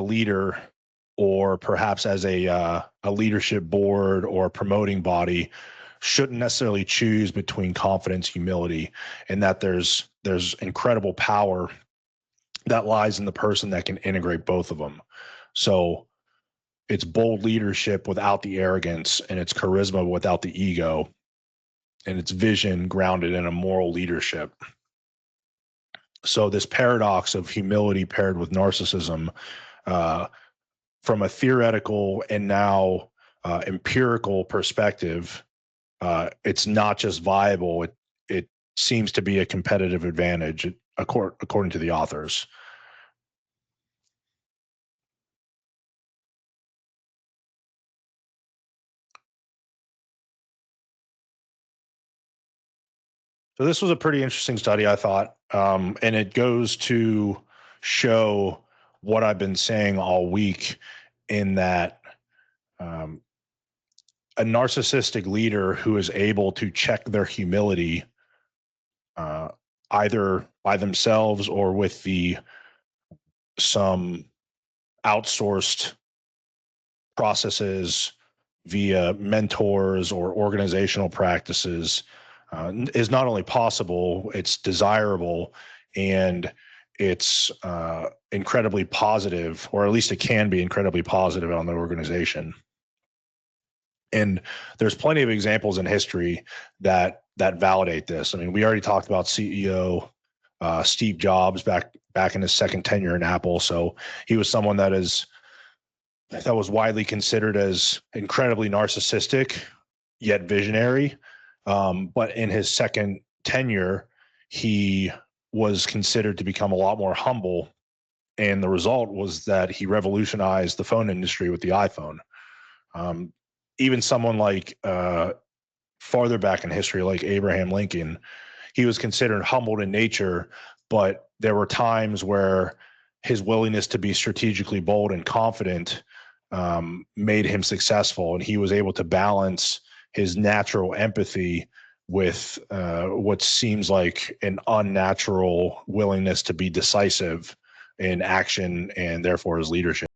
leader, or perhaps as a leadership board or promoting body, shouldn't necessarily choose between confidence, humility, and that there's incredible power that lies in the person that can integrate both of them. So it's bold leadership without the arrogance, and it's charisma without the ego, and it's vision grounded in a moral leadership. So this paradox of humility paired with narcissism, from a theoretical and now empirical perspective, it's not just viable, it seems to be a competitive advantage, according to the authors. So this was a pretty interesting study, I thought, and it goes to show what I've been saying all week, in that um, a narcissistic leader who is able to check their humility, uh, either by themselves or with some outsourced processes via mentors or organizational practices, is not only possible, it's desirable, and it's incredibly positive, or at least it can be incredibly positive on the organization. And there's plenty of examples in history that validate this. I mean, we already talked about CEO Steve Jobs back in his second tenure in Apple. So he was someone that was widely considered as incredibly narcissistic yet visionary. But in his second tenure, he was considered to become a lot more humble. And the result was that he revolutionized the phone industry with the iPhone. Even someone like farther back in history, like Abraham Lincoln, he was considered humbled in nature, but there were times where his willingness to be strategically bold and confident made him successful, and he was able to balance his natural empathy with what seems like an unnatural willingness to be decisive in action, and therefore his leadership.